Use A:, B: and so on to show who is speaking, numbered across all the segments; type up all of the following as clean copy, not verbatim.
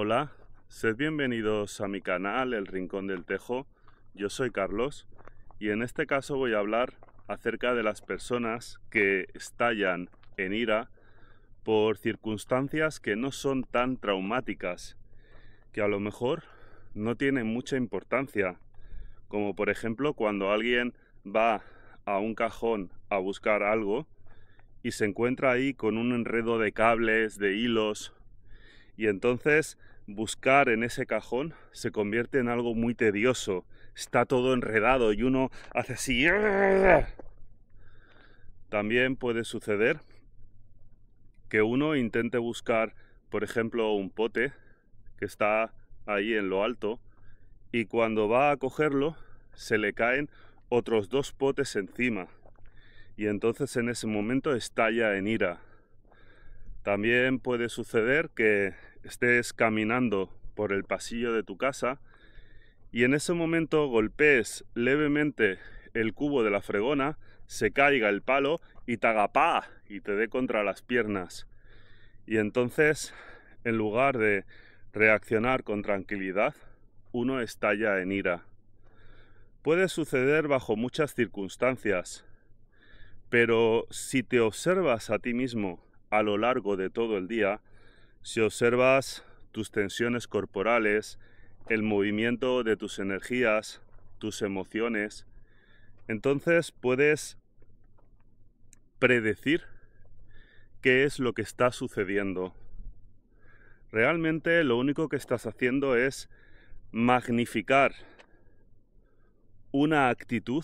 A: Hola, sed bienvenidos a mi canal El Rincón del Tejo. Yo soy Carlos y en este caso voy a hablar acerca de las personas que estallan en ira por circunstancias que no son tan traumáticas, que a lo mejor no tienen mucha importancia, como por ejemplo cuando alguien va a un cajón a buscar algo y se encuentra ahí con un enredo de cables, de hilos, y entonces buscar en ese cajón se convierte en algo muy tedioso. Está todo enredado y uno hace así. También puede suceder que uno intente buscar, por ejemplo, un pote que está ahí en lo alto y cuando va a cogerlo se le caen otros dos potes encima y entonces en ese momento estalla en ira. También puede suceder que estés caminando por el pasillo de tu casa y en ese momento golpees levemente el cubo de la fregona, se caiga el palo y te haga ¡pa! Y te dé contra las piernas. Y entonces, en lugar de reaccionar con tranquilidad, uno estalla en ira. Puede suceder bajo muchas circunstancias, pero si te observas a ti mismo a lo largo de todo el día, si observas tus tensiones corporales, el movimiento de tus energías, tus emociones, entonces puedes predecir qué es lo que está sucediendo. Realmente lo único que estás haciendo es magnificar una actitud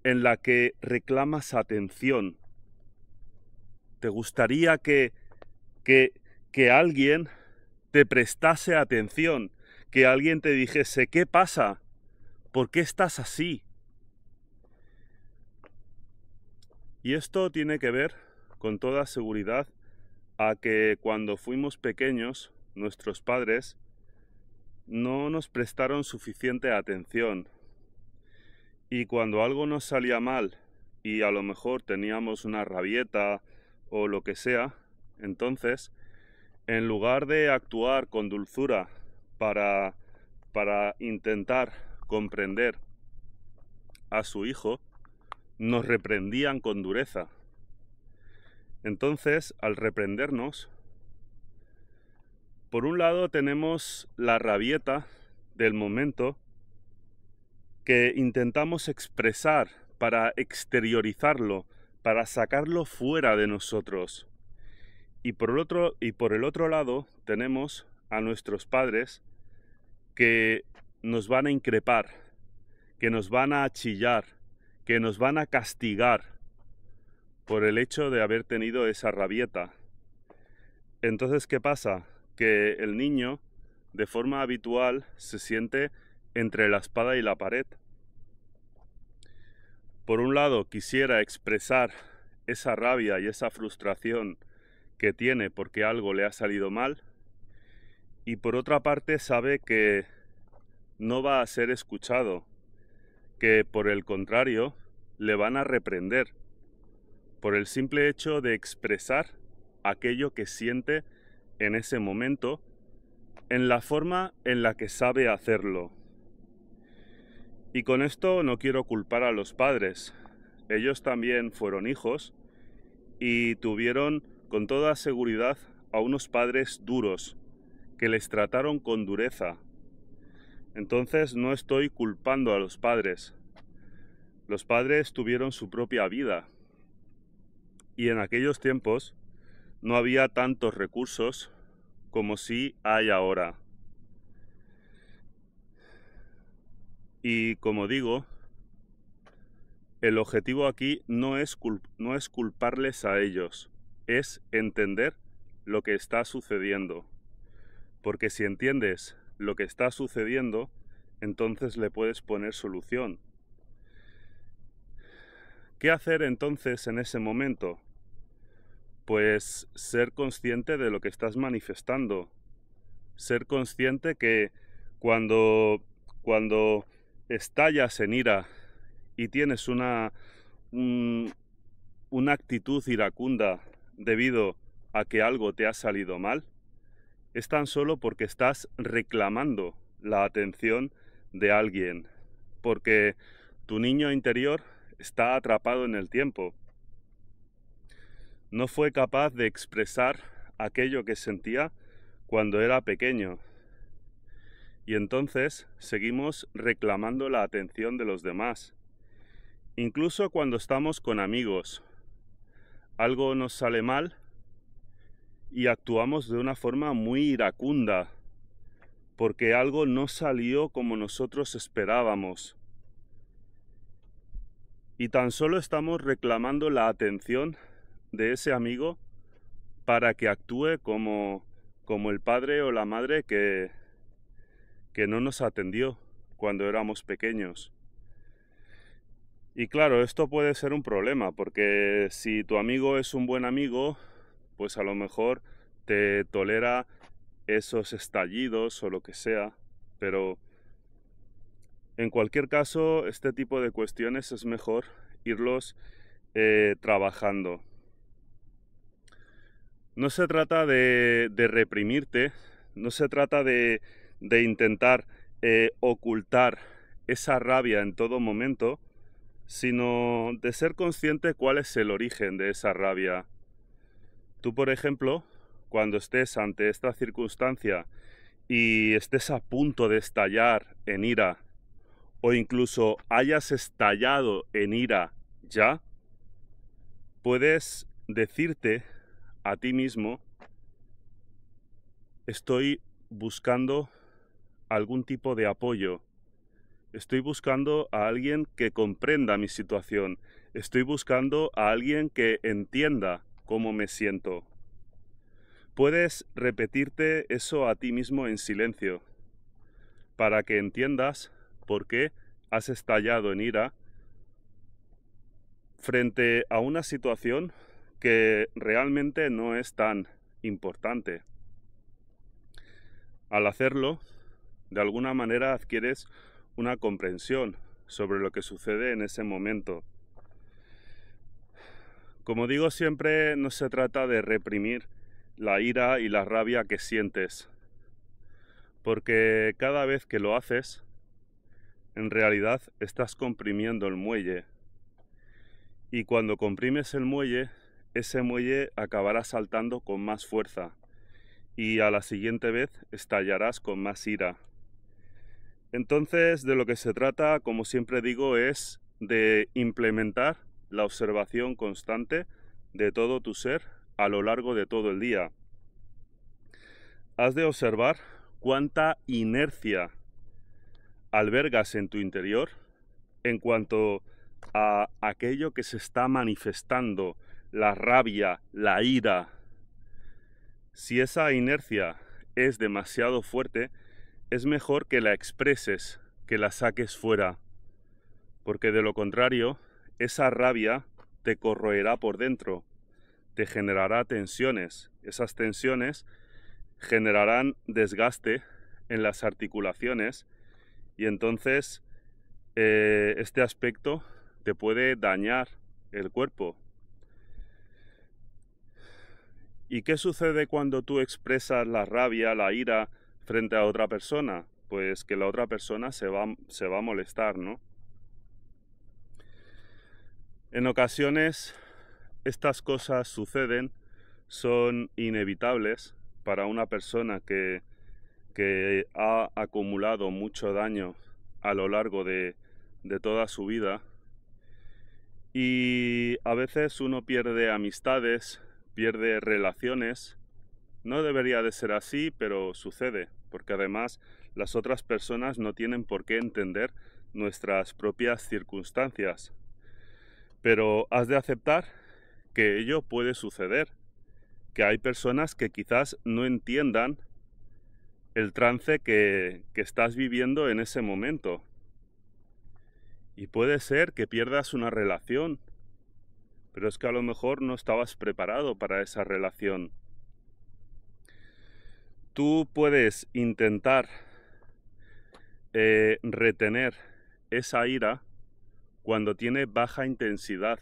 A: en la que reclamas atención. Te gustaría que alguien te prestase atención, que alguien te dijese, ¿qué pasa? ¿Por qué estás así? Y esto tiene que ver, con toda seguridad, a que cuando fuimos pequeños, nuestros padres no nos prestaron suficiente atención. Y cuando algo nos salía mal, y a lo mejor teníamos una rabieta o lo que sea, entonces, en lugar de actuar con dulzura para intentar comprender a su hijo, nos reprendían con dureza. Entonces, al reprendernos, por un lado tenemos la rabieta del momento que intentamos expresar para exteriorizarlo, para sacarlo fuera de nosotros. Y por el otro lado tenemos a nuestros padres que nos van a increpar, que nos van a achillar, que nos van a castigar por el hecho de haber tenido esa rabieta. Entonces, ¿qué pasa? Que el niño, de forma habitual, se siente entre la espada y la pared. Por un lado, quisiera expresar esa rabia y esa frustración que tiene porque algo le ha salido mal, y por otra parte sabe que no va a ser escuchado, que por el contrario le van a reprender por el simple hecho de expresar aquello que siente en ese momento en la forma en la que sabe hacerlo. Y con esto no quiero culpar a los padres. Ellos también fueron hijos y tuvieron con toda seguridad a unos padres duros que les trataron con dureza. Entonces no estoy culpando a los padres. Los padres tuvieron su propia vida y en aquellos tiempos no había tantos recursos como sí hay ahora. Y como digo, el objetivo aquí no es culparles a ellos, es entender lo que está sucediendo. Porque si entiendes lo que está sucediendo, entonces le puedes poner solución. ¿Qué hacer entonces en ese momento? Pues ser consciente de lo que estás manifestando. Ser consciente que cuando estallas en ira y tienes una actitud iracunda debido a que algo te ha salido mal, es tan solo porque estás reclamando la atención de alguien, porque tu niño interior está atrapado en el tiempo. No fue capaz de expresar aquello que sentía cuando era pequeño. Y entonces seguimos reclamando la atención de los demás. Incluso cuando estamos con amigos, algo nos sale mal y actuamos de una forma muy iracunda, porque algo no salió como nosotros esperábamos. Y tan solo estamos reclamando la atención de ese amigo para que actúe como el padre o la madre que no nos atendió cuando éramos pequeños. Y claro, esto puede ser un problema, porque si tu amigo es un buen amigo, pues a lo mejor te tolera esos estallidos o lo que sea, pero en cualquier caso, este tipo de cuestiones es mejor irlos trabajando. No se trata de reprimirte, no se trata de intentar ocultar esa rabia en todo momento, sino de ser consciente cuál es el origen de esa rabia. Tú, por ejemplo, cuando estés ante esta circunstancia y estés a punto de estallar en ira, o incluso hayas estallado en ira ya, puedes decirte a ti mismo: estoy buscando algún tipo de apoyo. Estoy buscando a alguien que comprenda mi situación. Estoy buscando a alguien que entienda cómo me siento. Puedes repetirte eso a ti mismo en silencio, para que entiendas por qué has estallado en ira frente a una situación que realmente no es tan importante. Al hacerlo, de alguna manera adquieres una comprensión sobre lo que sucede en ese momento. Como digo siempre, no se trata de reprimir la ira y la rabia que sientes, porque cada vez que lo haces, en realidad estás comprimiendo el muelle. Y cuando comprimes el muelle, ese muelle acabará saltando con más fuerza, y a la siguiente vez estallarás con más ira. Entonces, de lo que se trata, como siempre digo, es de implementar la observación constante de todo tu ser a lo largo de todo el día. Has de observar cuánta inercia albergas en tu interior en cuanto a aquello que se está manifestando, la rabia, la ira. Si esa inercia es demasiado fuerte, es mejor que la expreses, que la saques fuera, porque de lo contrario, esa rabia te corroerá por dentro, te generará tensiones. Esas tensiones generarán desgaste en las articulaciones y entonces este aspecto te puede dañar el cuerpo. ¿Y qué sucede cuando tú expresas la rabia, la ira frente a otra persona? Pues que la otra persona se va a molestar, ¿no? En ocasiones estas cosas suceden, son inevitables para una persona que ha acumulado mucho daño a lo largo de toda su vida, y a veces uno pierde amistades, pierde relaciones. No debería de ser así, pero sucede, porque además las otras personas no tienen por qué entender nuestras propias circunstancias. Pero has de aceptar que ello puede suceder, que hay personas que quizás no entiendan el trance que estás viviendo en ese momento. Y puede ser que pierdas una relación, pero es que a lo mejor no estabas preparado para esa relación. Tú puedes intentar retener esa ira cuando tiene baja intensidad,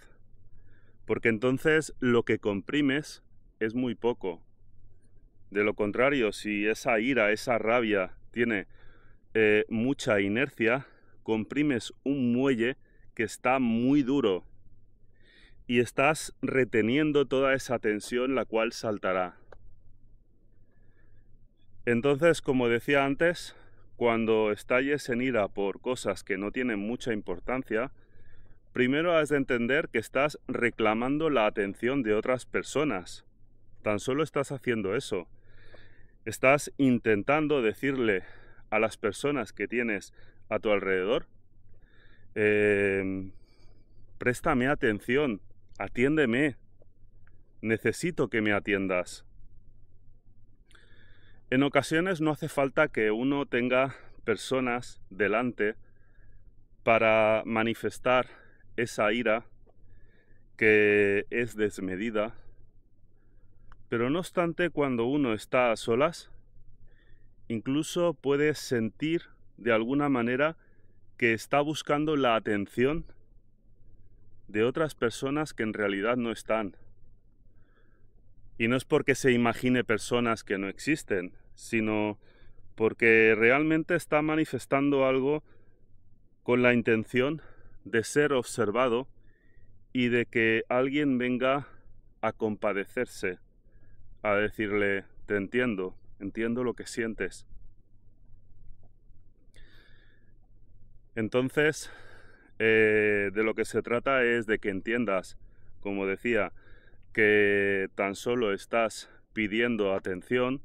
A: porque entonces lo que comprimes es muy poco. De lo contrario, si esa ira, esa rabia tiene mucha inercia, comprimes un muelle que está muy duro y estás reteniendo toda esa tensión, la cual saltará. Entonces, como decía antes, cuando estalles en ira por cosas que no tienen mucha importancia, primero has de entender que estás reclamando la atención de otras personas. Tan solo estás haciendo eso. Estás intentando decirle a las personas que tienes a tu alrededor, préstame atención, atiéndeme, necesito que me atiendas. En ocasiones no hace falta que uno tenga personas delante para manifestar esa ira que es desmedida, pero no obstante, cuando uno está a solas, incluso puede sentir de alguna manera que está buscando la atención de otras personas que en realidad no están. Y no es porque se imagine personas que no existen, sino porque realmente está manifestando algo con la intención de ser observado y de que alguien venga a compadecerse, a decirle, te entiendo, entiendo lo que sientes. Entonces, de lo que se trata es de que entiendas, como decía, que tan solo estás pidiendo atención.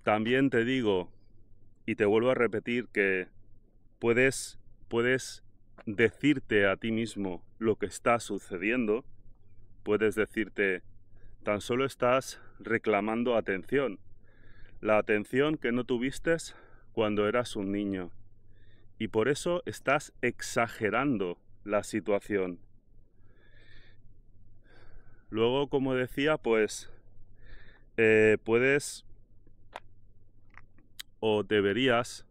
A: También te digo, y te vuelvo a repetir, que puedes decirte a ti mismo lo que está sucediendo. Puedes decirte, tan solo estás reclamando atención. La atención que no tuviste cuando eras un niño. Y por eso estás exagerando la situación. Luego, como decía, pues puedes o deberías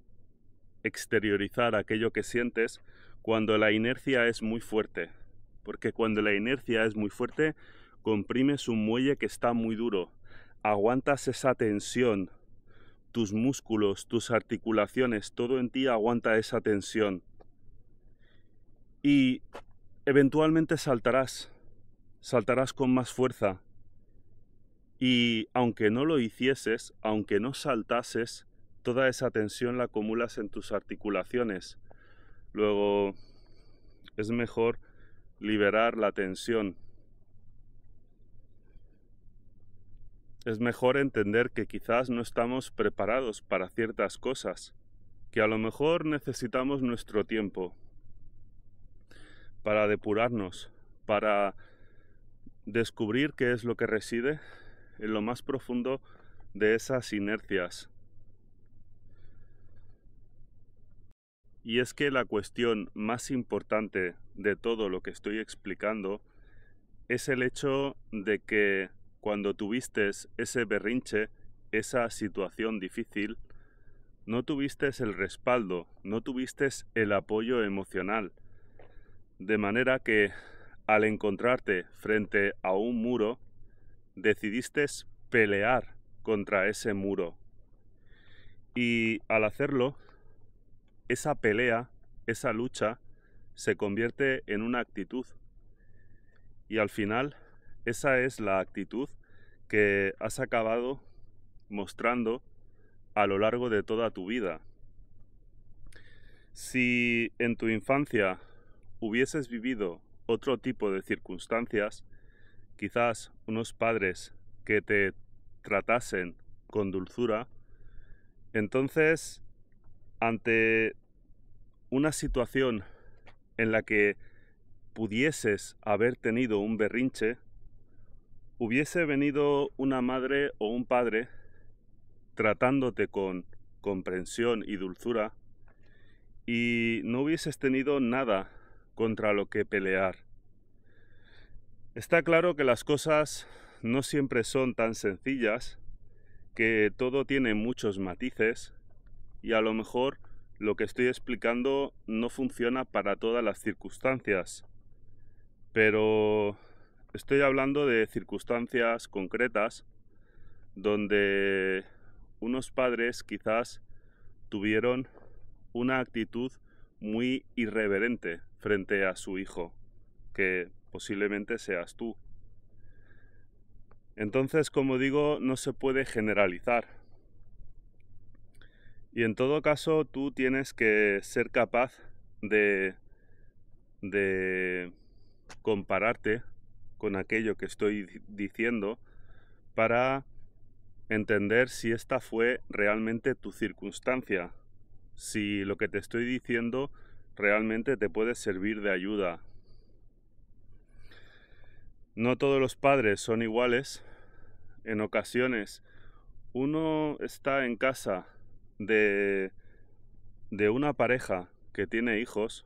A: exteriorizar aquello que sientes cuando la inercia es muy fuerte. Porque cuando la inercia es muy fuerte, comprimes un muelle que está muy duro. Aguantas esa tensión. Tus músculos, tus articulaciones, todo en ti aguanta esa tensión. Y eventualmente saltarás con más fuerza. Y aunque no lo hicieses, aunque no saltases, toda esa tensión la acumulas en tus articulaciones. Luego es mejor liberar la tensión. Es mejor entender que quizás no estamos preparados para ciertas cosas, que a lo mejor necesitamos nuestro tiempo para depurarnos, para descubrir qué es lo que reside en lo más profundo de esas inercias. Y es que la cuestión más importante de todo lo que estoy explicando es el hecho de que cuando tuviste ese berrinche, esa situación difícil, no tuviste el respaldo, no tuviste el apoyo emocional. De manera que al encontrarte frente a un muro, decidiste pelear contra ese muro. Y al hacerlo, esa pelea, esa lucha, se convierte en una actitud. Y al final, esa es la actitud que has acabado mostrando a lo largo de toda tu vida. Si en tu infancia hubieses vivido otro tipo de circunstancias, quizás unos padres que te tratasen con dulzura, entonces, ante una situación en la que pudieses haber tenido un berrinche, hubiese venido una madre o un padre tratándote con comprensión y dulzura y no hubieses tenido nada contra lo que pelear. Está claro que las cosas no siempre son tan sencillas, que todo tiene muchos matices y a lo mejor lo que estoy explicando no funciona para todas las circunstancias, pero estoy hablando de circunstancias concretas donde unos padres quizás tuvieron una actitud muy irreverente frente a su hijo, que posiblemente seas tú. Entonces, como digo, no se puede generalizar. Y en todo caso, tú tienes que ser capaz de compararte con aquello que estoy diciendo para entender si esta fue realmente tu circunstancia, si lo que te estoy diciendo realmente te puede servir de ayuda. No todos los padres son iguales. En ocasiones uno está en casa de una pareja que tiene hijos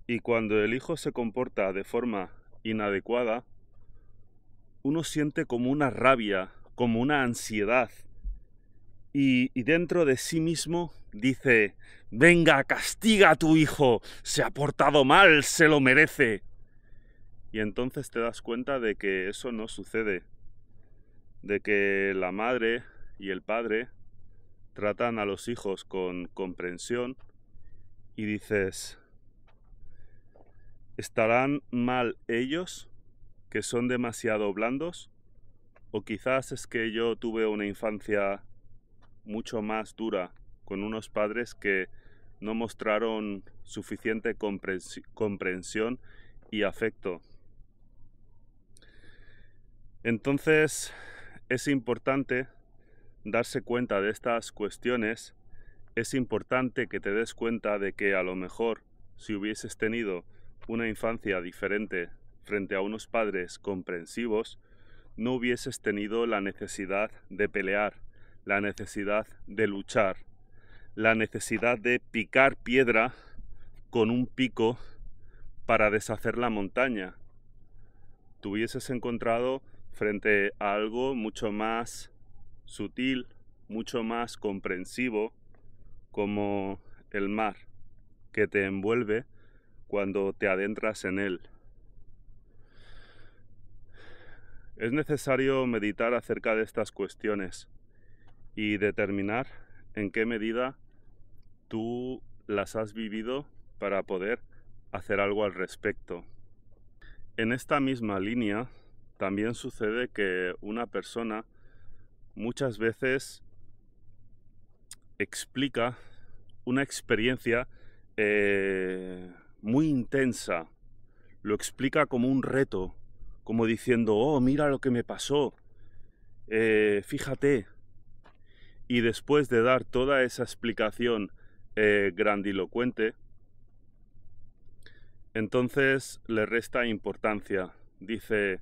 A: y cuando el hijo se comporta de forma inadecuada, uno siente como una rabia, como una ansiedad y dentro de sí mismo dice: venga, castiga a tu hijo, se ha portado mal, se lo merece. Y entonces te das cuenta de que eso no sucede, de que la madre y el padre tratan a los hijos con comprensión y dices: ¿estarán mal ellos, que son demasiado blandos? ¿O quizás es que yo tuve una infancia mucho más dura, con unos padres que no mostraron suficiente comprensión y afecto? Entonces, es importante darse cuenta de estas cuestiones. Es importante que te des cuenta de que a lo mejor si hubieses tenido una infancia diferente frente a unos padres comprensivos, no hubieses tenido la necesidad de pelear, la necesidad de luchar, la necesidad de picar piedra con un pico para deshacer la montaña. Te hubieses encontrado frente a algo mucho más sutil, mucho más comprensivo, como el mar que te envuelve cuando te adentras en él. Es necesario meditar acerca de estas cuestiones y determinar en qué medida tú las has vivido para poder hacer algo al respecto. En esta misma línea también sucede que una persona muchas veces explica una experiencia muy intensa, lo explica como un reto, como diciendo: oh, mira lo que me pasó, fíjate. Y después de dar toda esa explicación grandilocuente, entonces le resta importancia. Dice: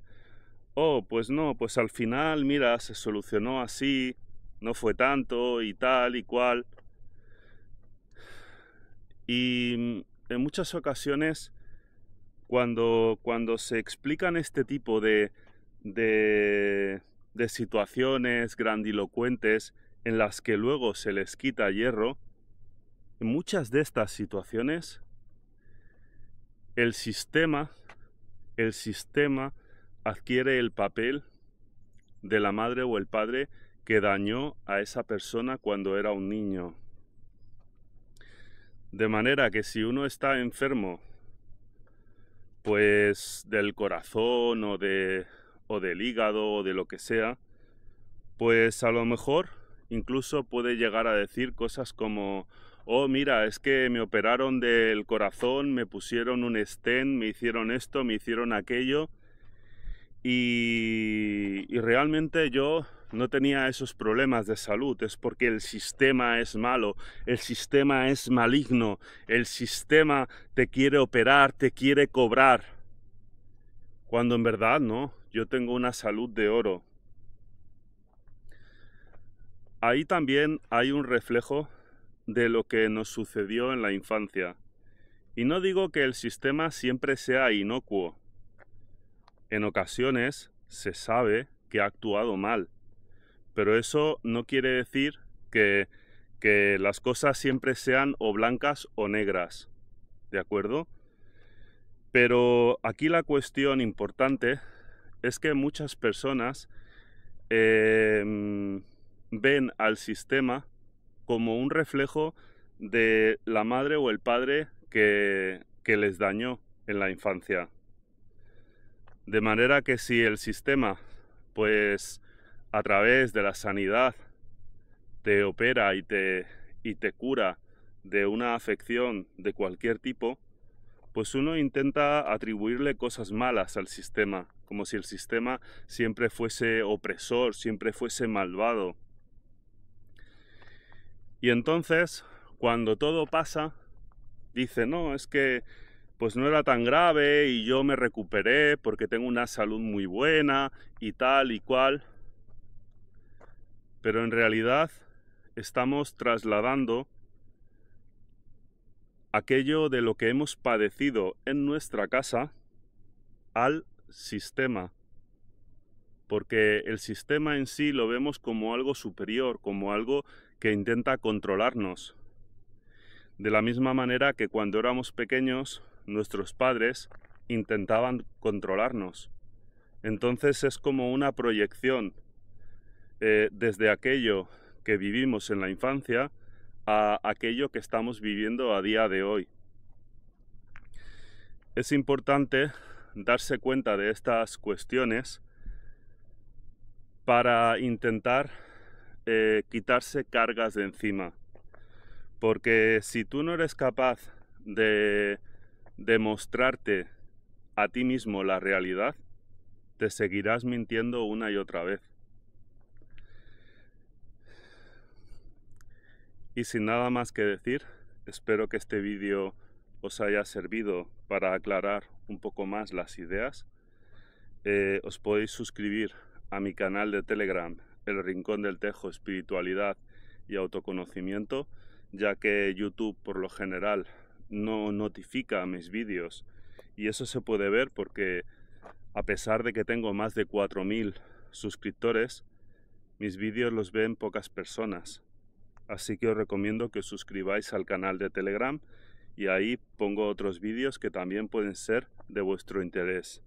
A: oh, pues no, pues al final, mira, se solucionó así, no fue tanto y tal y cual. Y en muchas ocasiones, cuando se explican este tipo de situaciones grandilocuentes en las que luego se les quita hierro, en muchas de estas situaciones el sistema adquiere el papel de la madre o el padre que dañó a esa persona cuando era un niño. De manera que si uno está enfermo, pues del corazón o del hígado o de lo que sea, pues a lo mejor incluso puede llegar a decir cosas como: oh, mira, es que me operaron del corazón, me pusieron un stent, me hicieron esto, me hicieron aquello, y realmente yo no tenía esos problemas de salud. Es porque el sistema es malo, el sistema es maligno, el sistema te quiere operar, te quiere cobrar. Cuando en verdad no, yo tengo una salud de oro. Ahí también hay un reflejo de lo que nos sucedió en la infancia. Y no digo que el sistema siempre sea inocuo. En ocasiones se sabe que ha actuado mal, pero eso no quiere decir que las cosas siempre sean o blancas o negras, ¿de acuerdo? Pero aquí la cuestión importante es que muchas personas ven al sistema como un reflejo de la madre o el padre que les dañó en la infancia. De manera que si el sistema, pues a través de la sanidad, te opera y te cura de una afección de cualquier tipo, pues uno intenta atribuirle cosas malas al sistema, como si el sistema siempre fuese opresor, siempre fuese malvado. Y entonces, cuando todo pasa, dice, no, es que pues no era tan grave y yo me recuperé porque tengo una salud muy buena y tal y cual. Pero en realidad estamos trasladando aquello de lo que hemos padecido en nuestra casa al sistema. Porque el sistema en sí lo vemos como algo superior, como algo que intenta controlarnos. De la misma manera que cuando éramos pequeños, nuestros padres intentaban controlarnos. Entonces es como una proyección desde aquello que vivimos en la infancia a aquello que estamos viviendo a día de hoy. Es importante darse cuenta de estas cuestiones para intentar quitarse cargas de encima. Porque si tú no eres capaz de demostrarte a ti mismo la realidad, te seguirás mintiendo una y otra vez. Y sin nada más que decir, espero que este vídeo os haya servido para aclarar un poco más las ideas. Os podéis suscribir a mi canal de Telegram, El Rincón del Tejo, Espiritualidad y Autoconocimiento, ya que YouTube por lo general no notifica mis vídeos, y eso se puede ver porque a pesar de que tengo más de 4000 suscriptores, mis vídeos los ven pocas personas. Así que os recomiendo que os suscribáis al canal de Telegram y ahí pongo otros vídeos que también pueden ser de vuestro interés.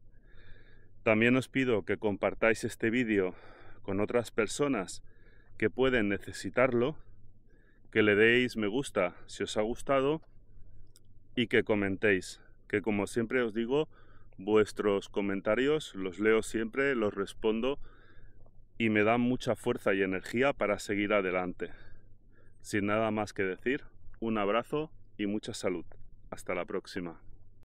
A: También os pido que compartáis este vídeo con otras personas que pueden necesitarlo, que le deis me gusta si os ha gustado y que comentéis, que como siempre os digo, vuestros comentarios los leo siempre, los respondo y me dan mucha fuerza y energía para seguir adelante. Sin nada más que decir, un abrazo y mucha salud. Hasta la próxima.